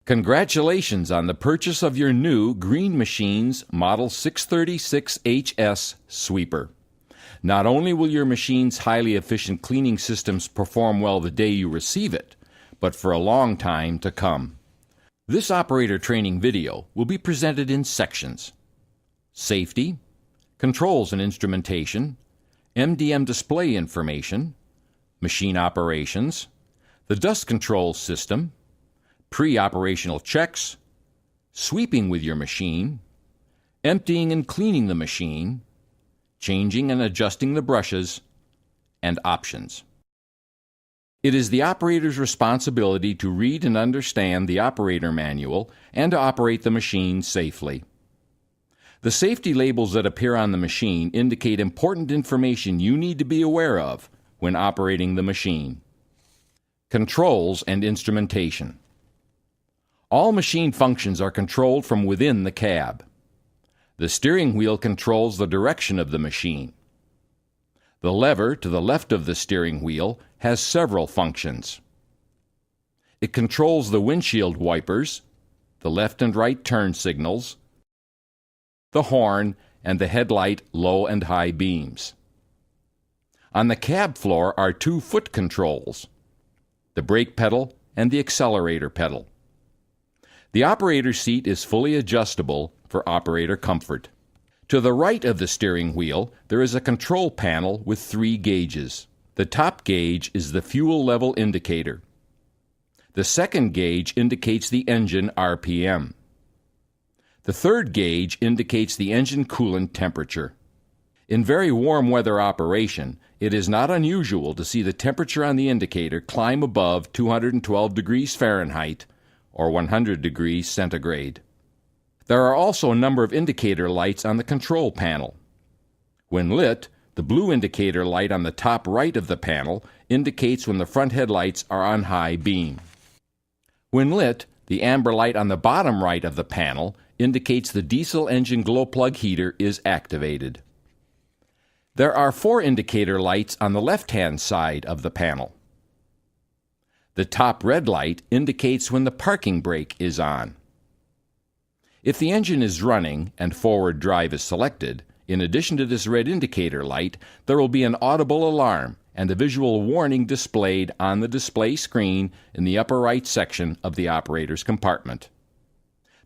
Congratulations on the purchase of your new Green Machines Model 636HS sweeper. Not only will your machine's highly efficient cleaning systems perform well the day you receive it, but for a long time to come. This operator training video will be presented in sections: safety, controls and instrumentation, MDM display information, machine operations, the dust control system, pre-operational checks, sweeping with your machine, emptying and cleaning the machine, changing and adjusting the brushes, and options. It is the operator's responsibility to read and understand the operator manual and to operate the machine safely. The safety labels that appear on the machine indicate important information you need to be aware of when operating the machine. Controls and instrumentation. All machine functions are controlled from within the cab. The steering wheel controls the direction of the machine. The lever to the left of the steering wheel has several functions. It controls the windshield wipers, the left and right turn signals, the horn, and the headlight low and high beams. On the cab floor are two foot controls: the brake pedal and the accelerator pedal. The operator seat is fully adjustable for operator comfort. To the right of the steering wheel, there is a control panel with 3 gauges. The top gauge is the fuel level indicator. The second gauge indicates the engine RPM. The third gauge indicates the engine coolant temperature. In very warm weather operation, it is not unusual to see the temperature on the indicator climb above 212 degrees Fahrenheit or 100 degrees centigrade. There are also a number of indicator lights on the control panel. When lit, the blue indicator light on the top right of the panel indicates when the front headlights are on high beam. When lit, the amber light on the bottom right of the panel indicates the diesel engine glow plug heater is activated. There are 4 indicator lights on the left-hand side of the panel. The top red light indicates when the parking brake is on. If the engine is running and forward drive is selected, in addition to this red indicator light, there will be an audible alarm and a visual warning displayed on the display screen in the upper right section of the operator's compartment.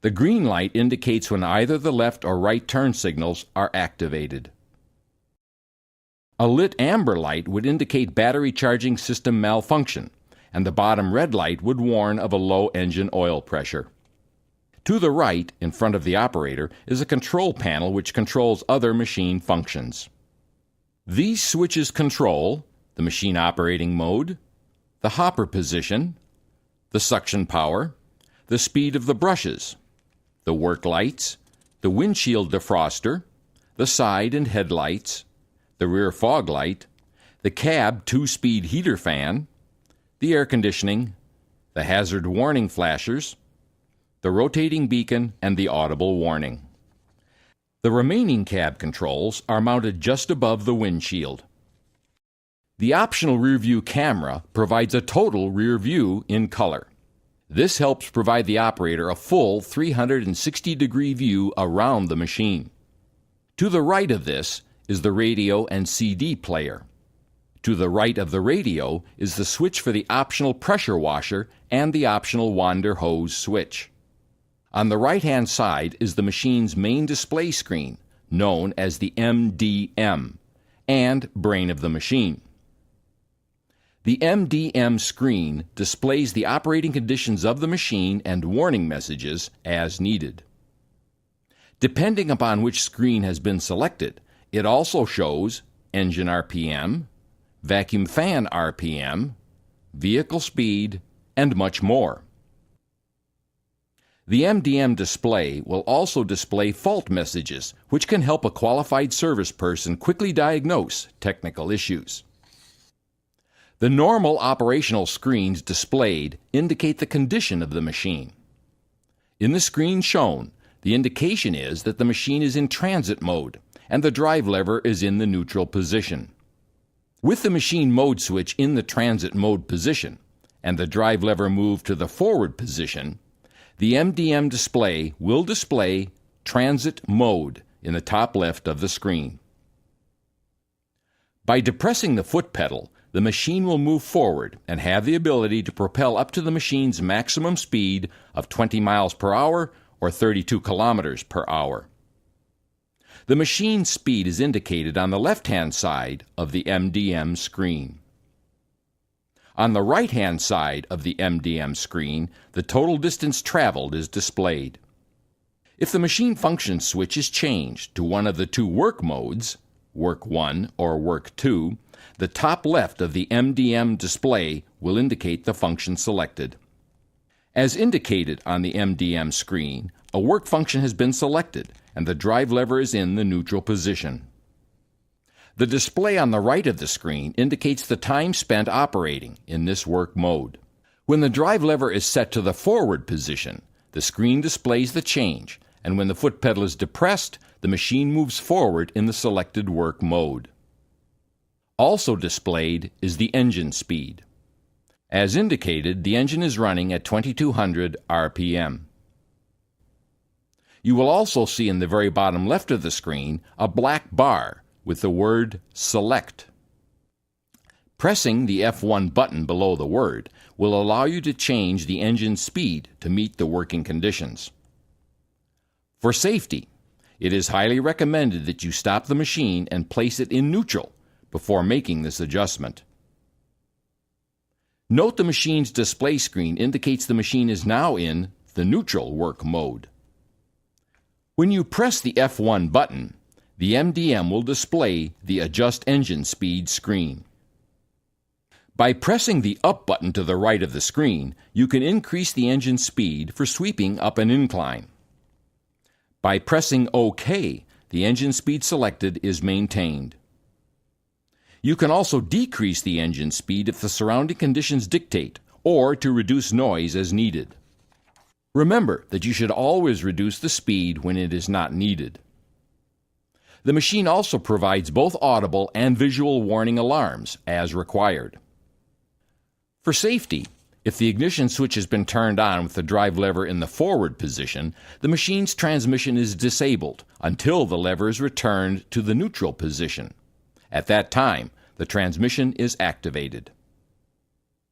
The green light indicates when either the left or right turn signals are activated. A lit amber light would indicate battery charging system malfunction, and the bottom red light would warn of a low engine oil pressure. To the right, in front of the operator, is a control panel which controls other machine functions. These switches control the machine operating mode, the hopper position, the suction power, the speed of the brushes, the work lights, the windshield defroster, the side and headlights, the rear fog light, the cab 2-speed heater fan, the air conditioning, the hazard warning flashers, the rotating beacon, and the audible warning. The remaining cab controls are mounted just above the windshield. The optional rear view camera provides a total rear view in color. This helps provide the operator a full 360-degree view around the machine. To the right of this is the radio and CD player. To the right of the radio is the switch for the optional pressure washer and the optional wander hose switch. On the right-hand side is the machine's main display screen, known as the MDM, and brain of the machine. The MDM screen displays the operating conditions of the machine and warning messages as needed. Depending upon which screen has been selected, it also shows engine RPM, vacuum fan RPM, vehicle speed, and much more. The MDM display will also display fault messages, which can help a qualified service person quickly diagnose technical issues. The normal operational screens displayed indicate the condition of the machine. In the screen shown, the indication is that the machine is in transit mode and the drive lever is in the neutral position. With the machine mode switch in the transit mode position and the drive lever moved to the forward position, the MDM display will display Transit Mode in the top left of the screen. By depressing the foot pedal, the machine will move forward and have the ability to propel up to the machine's maximum speed of 20 miles per hour or 32 kilometers per hour. The machine speed is indicated on the left-hand side of the MDM screen. On the right-hand side of the MDM screen, the total distance traveled is displayed. If the machine function switch is changed to one of the two work modes, Work 1 or Work 2, the top left of the MDM display will indicate the function selected. As indicated on the MDM screen, a work function has been selected and the drive lever is in the neutral position. The display on the right of the screen indicates the time spent operating in this work mode. When the drive lever is set to the forward position, the screen displays the change, and when the foot pedal is depressed, the machine moves forward in the selected work mode. Also displayed is the engine speed. As indicated, the engine is running at 2200 RPM. You will also see in the very bottom left of the screen a black bar with the word Select. Pressing the F1 button below the word will allow you to change the engine speed to meet the working conditions. For safety, it is highly recommended that you stop the machine and place it in neutral before making this adjustment. Note the machine's display screen indicates the machine is now in the neutral work mode. When you press the F1 button, the MDM will display the Adjust Engine Speed screen. By pressing the up button to the right of the screen, you can increase the engine speed for sweeping up an incline. By pressing OK, the engine speed selected is maintained. You can also decrease the engine speed if the surrounding conditions dictate, or to reduce noise as needed. Remember that you should always reduce the speed when it is not needed. The machine also provides both audible and visual warning alarms as required. For safety, if the ignition switch has been turned on with the drive lever in the forward position, the machine's transmission is disabled until the lever is returned to the neutral position. At that time, the transmission is activated.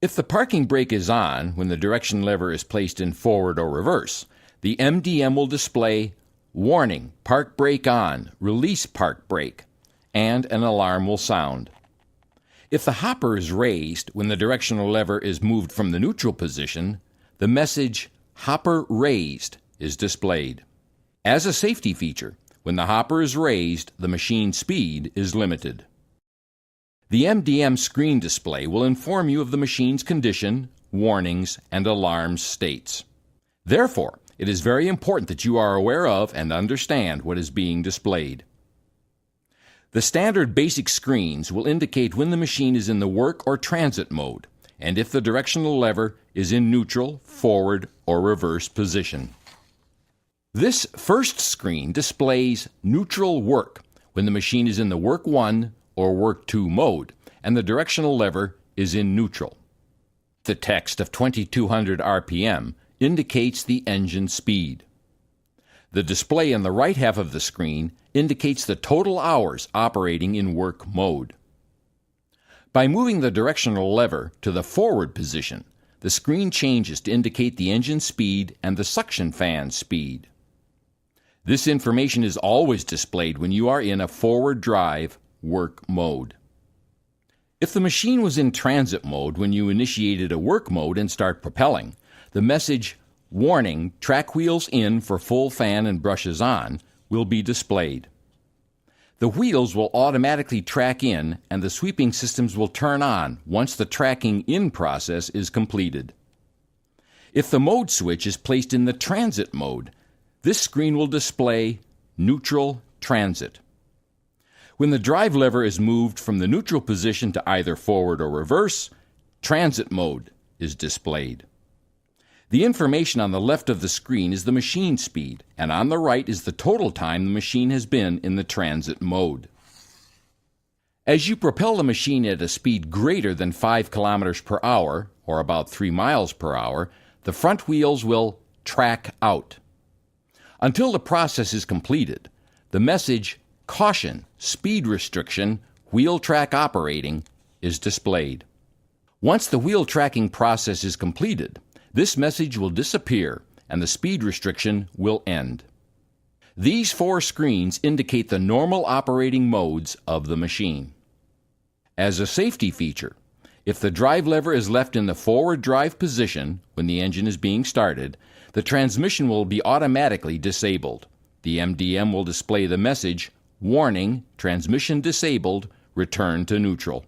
If the parking brake is on when the direction lever is placed in forward or reverse, the MDM will display Warning, Park Brake On, Release Park Brake, and an alarm will sound. If the hopper is raised when the directional lever is moved from the neutral position, the message Hopper Raised is displayed. As a safety feature, when the hopper is raised, the machine speed is limited. The MDM screen display will inform you of the machine's condition, warnings, and alarms states. Therefore, it is very important that you are aware of and understand what is being displayed. The standard basic screens will indicate when the machine is in the work or transit mode, and if the directional lever is in neutral, forward, or reverse position. This first screen displays neutral work when the machine is in the Work 1 or Work 2 mode, and the directional lever is in neutral. The text of 2200 RPM indicates the engine speed. The display in the right half of the screen indicates the total hours operating in work mode. By moving the directional lever to the forward position, the screen changes to indicate the engine speed and the suction fan speed. This information is always displayed when you are in a forward drive work mode. If the machine was in transit mode when you initiated a work mode and start propelling, the message Warning, Track Wheels In for Full Fan and Brushes On will be displayed. The wheels will automatically track in and the sweeping systems will turn on once the tracking in process is completed. If the mode switch is placed in the transit mode, this screen will display Neutral Transit. When the drive lever is moved from the neutral position to either forward or reverse, transit mode is displayed. The information on the left of the screen is the machine speed, and on the right is the total time the machine has been in the transit mode. As you propel the machine at a speed greater than 5 kilometers per hour, or about 3 miles per hour, the front wheels will track out. Until the process is completed, the message "Caution, Speed Restriction, Wheel Track Operating" is displayed. Once the wheel tracking process is completed, this message will disappear and the speed restriction will end. These 4 screens indicate the normal operating modes of the machine. As a safety feature, if the drive lever is left in the forward drive position when the engine is being started, the transmission will be automatically disabled. The MDM will display the message, "Warning, transmission disabled, return to neutral."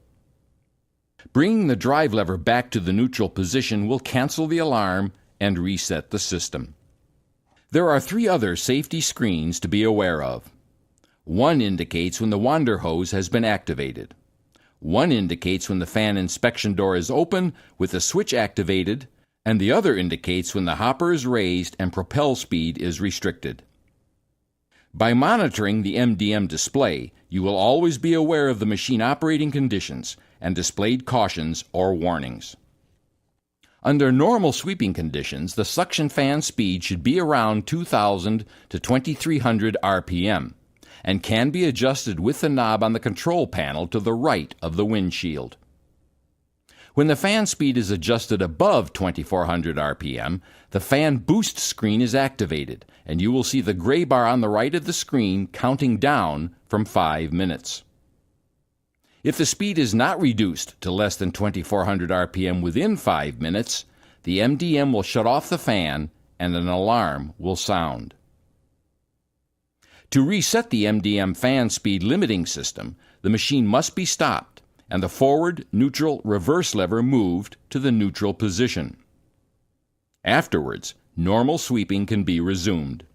Bringing the drive lever back to the neutral position will cancel the alarm and reset the system. There are 3 other safety screens to be aware of. One indicates when the wander hose has been activated. One indicates when the fan inspection door is open with the switch activated, and the other indicates when the hopper is raised and propel speed is restricted. By monitoring the MDM display, you will always be aware of the machine operating conditions and displayed cautions or warnings. Under normal sweeping conditions, the suction fan speed should be around 2,000 to 2,300 RPM and can be adjusted with the knob on the control panel to the right of the windshield. When the fan speed is adjusted above 2,400 RPM, the fan boost screen is activated, and you will see the gray bar on the right of the screen counting down from 5 minutes. If the speed is not reduced to less than 2,400 RPM within 5 minutes, the MDM will shut off the fan and an alarm will sound. To reset the MDM fan speed limiting system, the machine must be stopped and the forward, neutral, reverse lever moved to the neutral position. Afterwards, normal sweeping can be resumed.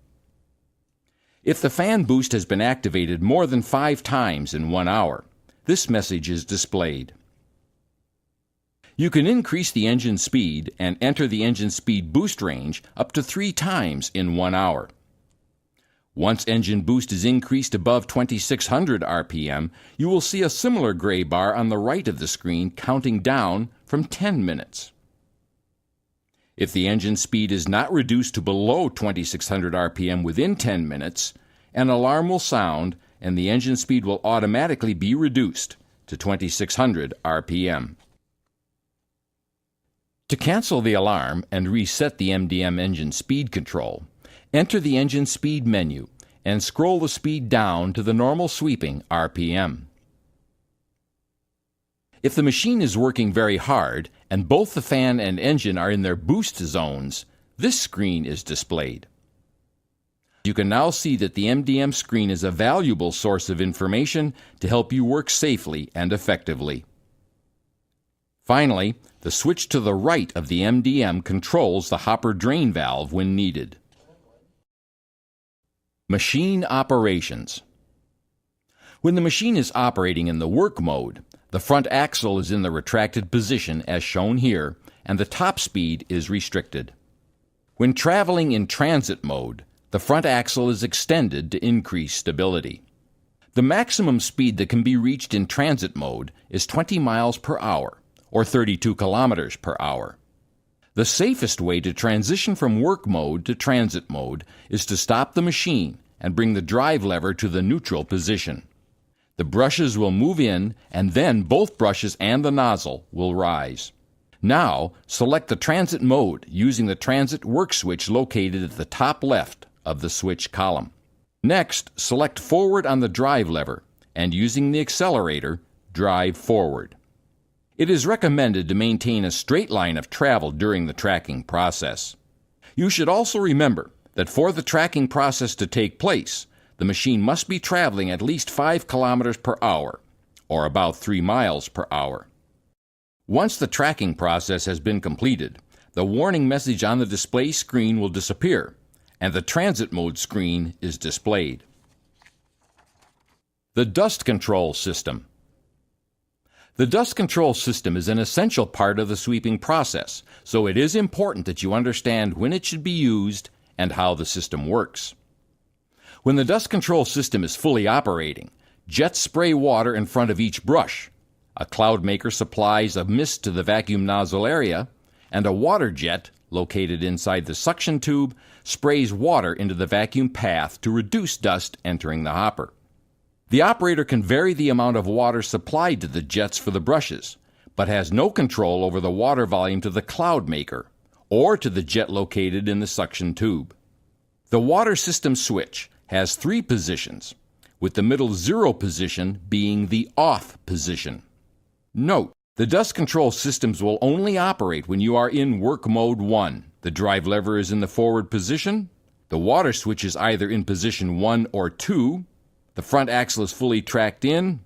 If the fan boost has been activated more than 5 times in 1 hour, this message is displayed. You can increase the engine speed and enter the engine speed boost range up to 3 times in 1 hour. Once engine boost is increased above 2,600 RPM, you will see a similar gray bar on the right of the screen counting down from 10 minutes. If the engine speed is not reduced to below 2,600 RPM within 10 minutes, an alarm will sound and the engine speed will automatically be reduced to 2,600 RPM. To cancel the alarm and reset the MDM engine speed control, enter the engine speed menu and scroll the speed down to the normal sweeping RPM. If the machine is working very hard and both the fan and engine are in their boost zones, this screen is displayed. You can now see that the MDM screen is a valuable source of information to help you work safely and effectively. Finally, the switch to the right of the MDM controls the hopper drain valve when needed. Machine operations. When the machine is operating in the work mode, the front axle is in the retracted position as shown here, and the top speed is restricted. When traveling in transit mode, the front axle is extended to increase stability. The maximum speed that can be reached in transit mode is 20 miles per hour, or 32 kilometers per hour. The safest way to transition from work mode to transit mode is to stop the machine and bring the drive lever to the neutral position. The brushes will move in, and then both brushes and the nozzle will rise. Now, select the transit mode using the transit work switch located at the top left of the switch column. Next, select forward on the drive lever, and using the accelerator, drive forward. It is recommended to maintain a straight line of travel during the tracking process. You should also remember that for the tracking process to take place, the machine must be traveling at least 5 kilometers per hour, or about 3 miles per hour. Once the tracking process has been completed, the warning message on the display screen will disappear, and the transit mode screen is displayed. The dust control system. The dust control system is an essential part of the sweeping process, so it is important that you understand when it should be used and how the system works. When the dust control system is fully operating, jets spray water in front of each brush. A cloud maker supplies a mist to the vacuum nozzle area, and a water jet located inside the suction tube, sprays water into the vacuum path to reduce dust entering the hopper. The operator can vary the amount of water supplied to the jets for the brushes, but has no control over the water volume to the cloud maker or to the jet located in the suction tube. The water system switch has 3 positions, with the middle 0 position being the off position. Note, the dust control systems will only operate when you are in work mode 1. The drive lever is in the forward position, the water switch is either in position 1 or 2, the front axle is fully tracked in,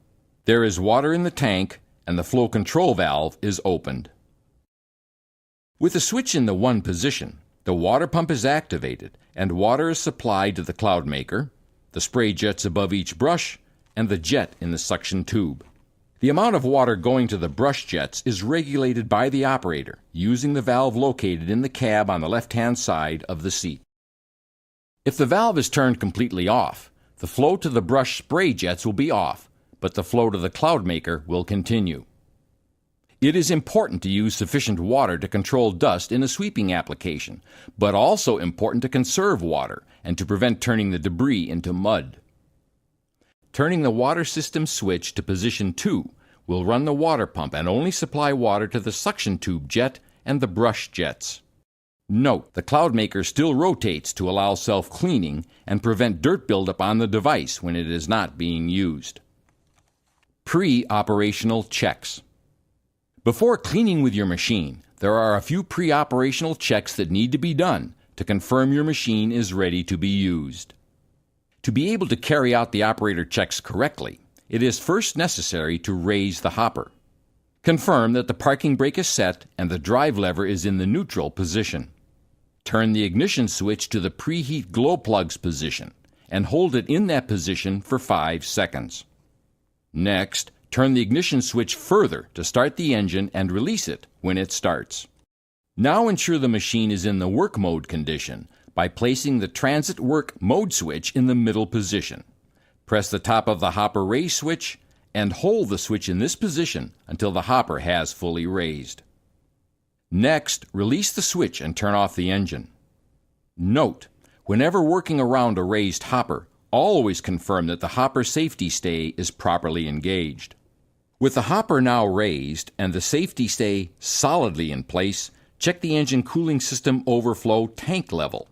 there is water in the tank, and the flow control valve is opened. With the switch in the 1 position, the water pump is activated and water is supplied to the cloud maker, the spray jets above each brush, and the jet in the suction tube. The amount of water going to the brush jets is regulated by the operator using the valve located in the cab on the left-hand side of the seat. If the valve is turned completely off, the flow to the brush spray jets will be off, but the flow to the cloud maker will continue. It is important to use sufficient water to control dust in a sweeping application, but also important to conserve water and to prevent turning the debris into mud. Turning the water system switch to position 2 will run the water pump and only supply water to the suction tube jet and the brush jets. Note, the cloud maker still rotates to allow self-cleaning and prevent dirt buildup on the device when it is not being used. Pre-operational checks. Before cleaning with your machine, there are a few pre-operational checks that need to be done to confirm your machine is ready to be used. To be able to carry out the operator checks correctly, it is first necessary to raise the hopper. Confirm that the parking brake is set and the drive lever is in the neutral position. Turn the ignition switch to the preheat glow plugs position and hold it in that position for 5 seconds. Next, turn the ignition switch further to start the engine and release it when it starts. Now ensure the machine is in the work mode condition by placing the transit work mode switch in the middle position. Press the top of the hopper raise switch and hold the switch in this position until the hopper has fully raised. Next, release the switch and turn off the engine. Note, whenever working around a raised hopper, always confirm that the hopper safety stay is properly engaged. With the hopper now raised and the safety stay solidly in place, check the engine cooling system overflow tank level.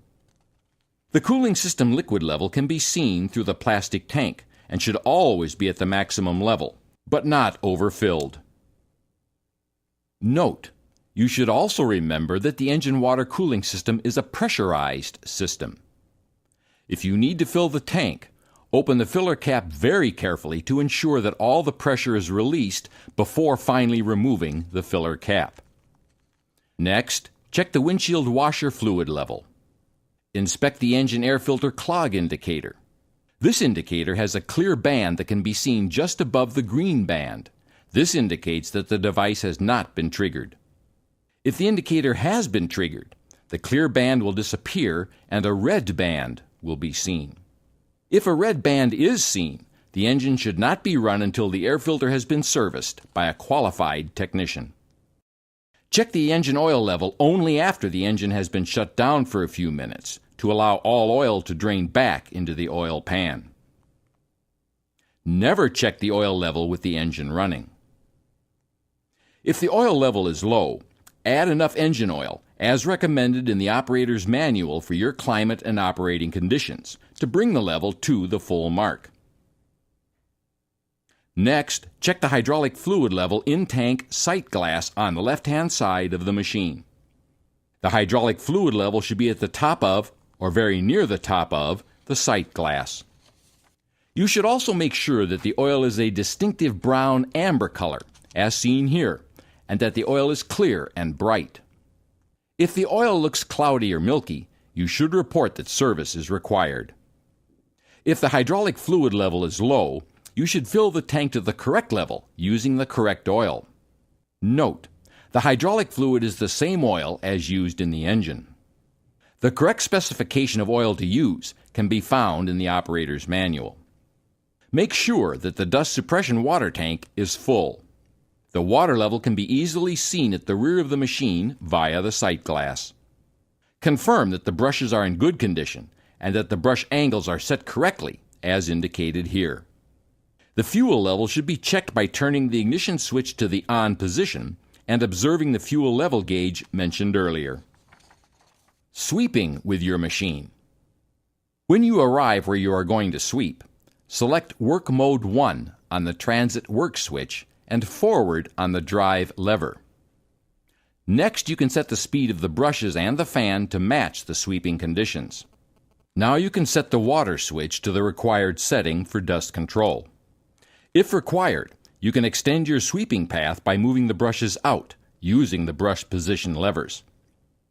The cooling system liquid level can be seen through the plastic tank and should always be at the maximum level, but not overfilled. Note, you should also remember that the engine water cooling system is a pressurized system. If you need to fill the tank, open the filler cap very carefully to ensure that all the pressure is released before finally removing the filler cap. Next, check the windshield washer fluid level. Inspect the engine air filter clog indicator. This indicator has a clear band that can be seen just above the green band. This indicates that the device has not been triggered. If the indicator has been triggered, the clear band will disappear and a red band will be seen. If a red band is seen, the engine should not be run until the air filter has been serviced by a qualified technician. Check the engine oil level only after the engine has been shut down for a few minutes to allow all oil to drain back into the oil pan. Never check the oil level with the engine running. If the oil level is low, add enough engine oil, as recommended in the operator's manual for your climate and operating conditions, to bring the level to the full mark. Next, check the hydraulic fluid level in tank sight glass on the left-hand side of the machine. The hydraulic fluid level should be at the top of, or very near the top of, the sight glass. You should also make sure that the oil is a distinctive brown amber color, as seen here, and that the oil is clear and bright. If the oil looks cloudy or milky, you should report that service is required. If the hydraulic fluid level is low, you should fill the tank to the correct level using the correct oil. Note, the hydraulic fluid is the same oil as used in the engine. The correct specification of oil to use can be found in the operator's manual. Make sure that the dust suppression water tank is full. The water level can be easily seen at the rear of the machine via the sight glass. Confirm that the brushes are in good condition and that the brush angles are set correctly, as indicated here. The fuel level should be checked by turning the ignition switch to the on position and observing the fuel level gauge mentioned earlier. Sweeping with your machine. When you arrive where you are going to sweep, select Work Mode 1 on the Transit Work switch and Forward on the drive lever. Next, you can set the speed of the brushes and the fan to match the sweeping conditions. Now you can set the water switch to the required setting for dust control. If required, you can extend your sweeping path by moving the brushes out using the brush position levers.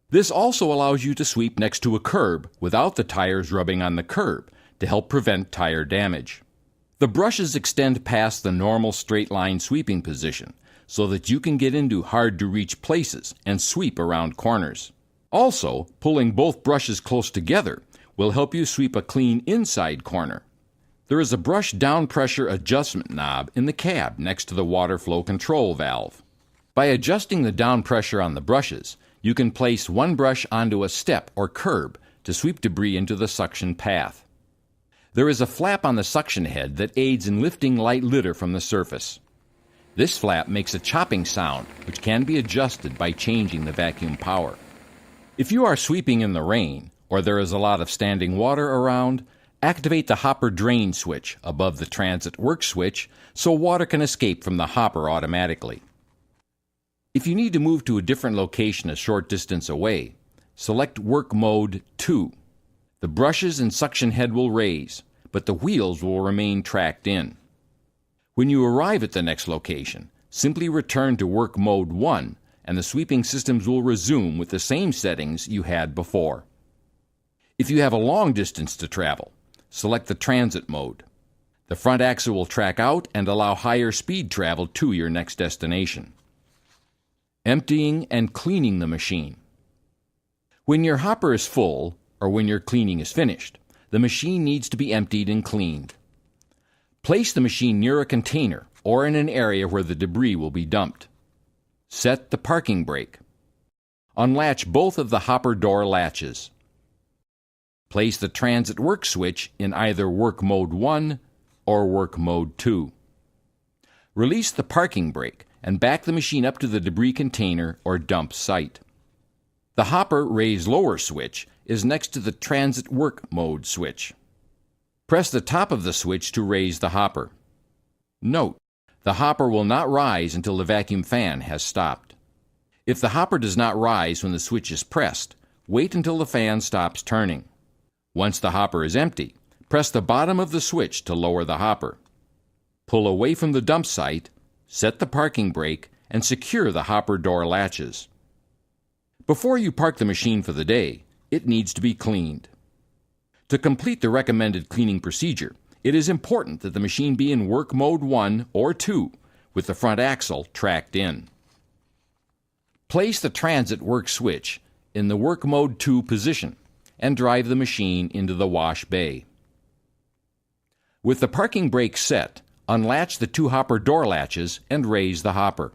This also allows you to sweep next to a curb without the tires rubbing on the curb to help prevent tire damage. The brushes extend past the normal straight line sweeping position so that you can get into hard-to-reach places and sweep around corners. Also, pulling both brushes close together will help you sweep a clean inside corner. There is a brush down pressure adjustment knob in the cab next to the water flow control valve. By adjusting the down pressure on the brushes, you can place one brush onto a step or curb to sweep debris into the suction path. There is a flap on the suction head that aids in lifting light litter from the surface. This flap makes a chopping sound, which can be adjusted by changing the vacuum power. If you are sweeping in the rain, or there is a lot of standing water around, activate the hopper drain switch above the transit work switch so water can escape from the hopper automatically. If you need to move to a different location a short distance away, select Work Mode 2. The brushes and suction head will raise, but the wheels will remain tracked in. When you arrive at the next location, simply return to Work Mode 1 and the sweeping systems will resume with the same settings you had before. If you have a long distance to travel, select the Transit mode. The front axle will track out and allow higher speed travel to your next destination. Emptying and cleaning the machine. When your hopper is full, or when your cleaning is finished, the machine needs to be emptied and cleaned. Place the machine near a container or in an area where the debris will be dumped. Set the parking brake. Unlatch both of the hopper door latches. Place the transit work switch in either Work Mode 1 or Work Mode 2. Release the parking brake and back the machine up to the debris container or dump site. The hopper raise-lower switch is next to the transit work mode switch. Press the top of the switch to raise the hopper. Note, the hopper will not rise until the vacuum fan has stopped. If the hopper does not rise when the switch is pressed, wait until the fan stops turning. Once the hopper is empty, press the bottom of the switch to lower the hopper. Pull away from the dump site, set the parking brake, and secure the hopper door latches. Before you park the machine for the day, it needs to be cleaned. To complete the recommended cleaning procedure, it is important that the machine be in Work Mode 1 or 2 with the front axle tracked in. Place the transit work switch in the Work Mode 2 position and drive the machine into the wash bay. With the parking brake set, unlatch the two hopper door latches and raise the hopper.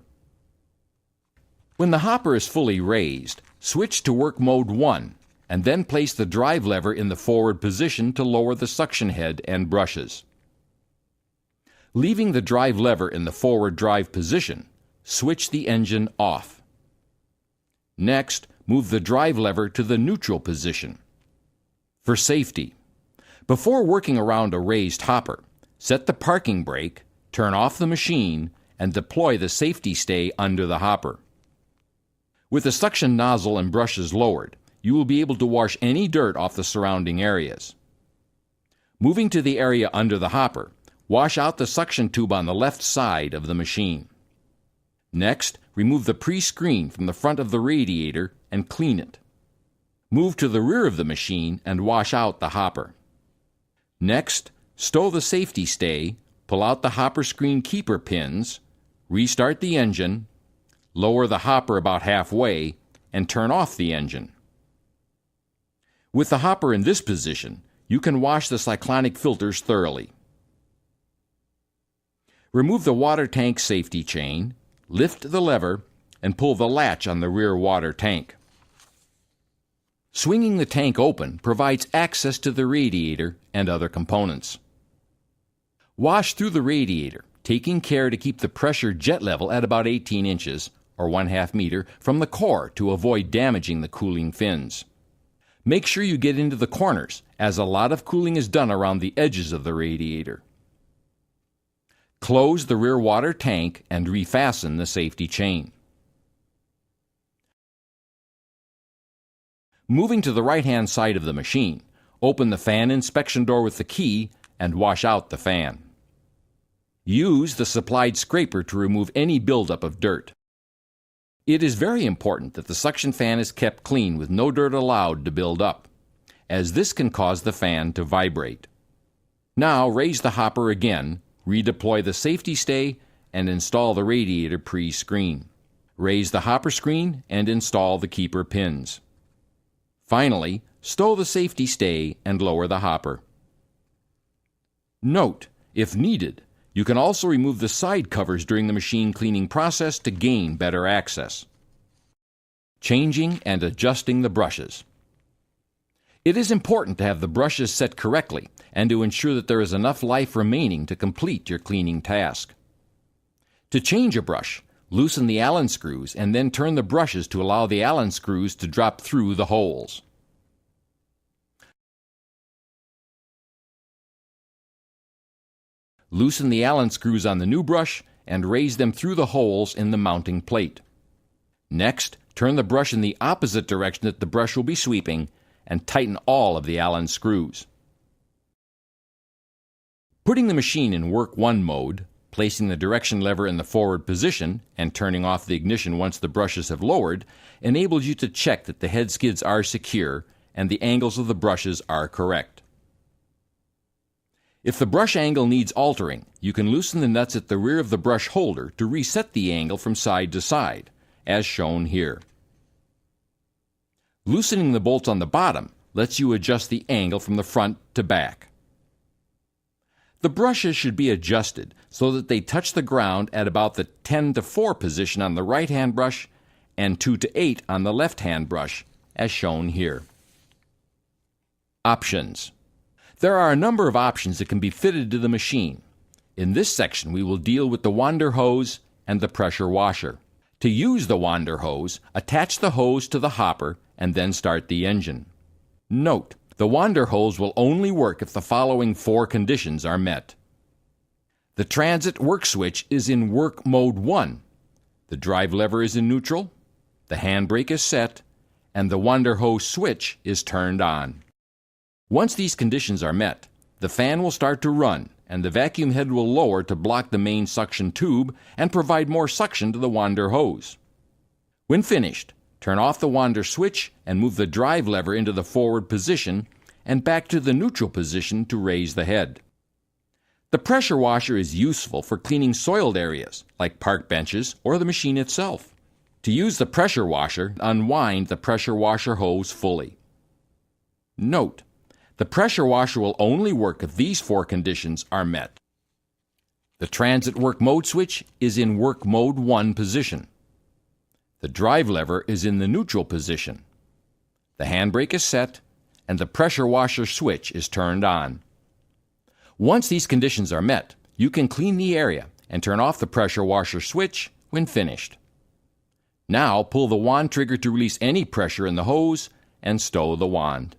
When the hopper is fully raised, switch to Work Mode 1 and then place the drive lever in the forward position to lower the suction head and brushes. Leaving the drive lever in the forward drive position, switch the engine off. Next, move the drive lever to the neutral position. For safety, before working around a raised hopper, set the parking brake, turn off the machine, and deploy the safety stay under the hopper. With the suction nozzle and brushes lowered, you will be able to wash any dirt off the surrounding areas. Moving to the area under the hopper, wash out the suction tube on the left side of the machine. Next, remove the pre-screen from the front of the radiator and clean it. Move to the rear of the machine and wash out the hopper. Next, stow the safety stay, pull out the hopper screen keeper pins, restart the engine, lower the hopper about halfway, and turn off the engine. With the hopper in this position, you can wash the cyclonic filters thoroughly. Remove the water tank safety chain, lift the lever, and pull the latch on the rear water tank. Swinging the tank open provides access to the radiator and other components. Wash through the radiator, taking care to keep the pressure jet level at about 18 inches, or 1/2 meter, from the core to avoid damaging the cooling fins. Make sure you get into the corners, as a lot of cooling is done around the edges of the radiator. Close the rear water tank and refasten the safety chain. Moving to the right-hand side of the machine, open the fan inspection door with the key and wash out the fan. Use the supplied scraper to remove any buildup of dirt. It is very important that the suction fan is kept clean with no dirt allowed to build up, as this can cause the fan to vibrate. Now raise the hopper again, redeploy the safety stay, and install the radiator pre-screen. Raise the hopper screen and install the keeper pins. Finally, stow the safety stay and lower the hopper. Note, if needed, you can also remove the side covers during the machine cleaning process to gain better access. Changing and adjusting the brushes. It is important to have the brushes set correctly and to ensure that there is enough life remaining to complete your cleaning task. To change a brush, loosen the Allen screws and then turn the brushes to allow the Allen screws to drop through the holes. Loosen the Allen screws on the new brush and raise them through the holes in the mounting plate. Next, turn the brush in the opposite direction that the brush will be sweeping and tighten all of the Allen screws. Putting the machine in Work 1 mode, placing the direction lever in the forward position, and turning off the ignition once the brushes have lowered enables you to check that the head skids are secure and the angles of the brushes are correct. If the brush angle needs altering, you can loosen the nuts at the rear of the brush holder to reset the angle from side to side, as shown here. Loosening the bolts on the bottom lets you adjust the angle from the front to back. The brushes should be adjusted so that they touch the ground at about the 10-4 position on the right-hand brush and 2-8 on the left-hand brush, as shown here. Options. There are a number of options that can be fitted to the machine. In this section, we will deal with the wander hose and the pressure washer. To use the wander hose, attach the hose to the hopper and then start the engine. Note, the wander hose will only work if the following 4 conditions are met. The transit work switch is in work mode 1. The drive lever is in neutral, the handbrake is set, and the wander hose switch is turned on. Once these conditions are met, the fan will start to run and the vacuum head will lower to block the main suction tube and provide more suction to the wander hose. When finished, turn off the wander switch and move the drive lever into the forward position and back to the neutral position to raise the head. The pressure washer is useful for cleaning soiled areas, like park benches or the machine itself. To use the pressure washer, unwind the pressure washer hose fully. Note, the pressure washer will only work if these 4 conditions are met. The transit work mode switch is in work mode 1 position. The drive lever is in the neutral position. The handbrake is set, and the pressure washer switch is turned on. Once these conditions are met, you can clean the area and turn off the pressure washer switch when finished. Now pull the wand trigger to release any pressure in the hose and stow the wand.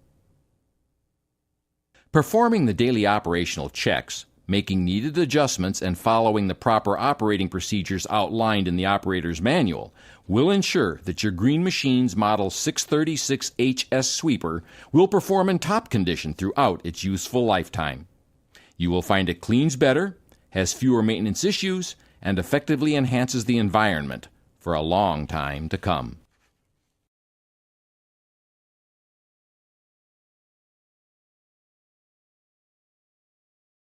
Performing the daily operational checks, making needed adjustments, and following the proper operating procedures outlined in the operator's manual will ensure that your Green Machines Model 636HS sweeper will perform in top condition throughout its useful lifetime. You will find it cleans better, has fewer maintenance issues, and effectively enhances the environment for a long time to come.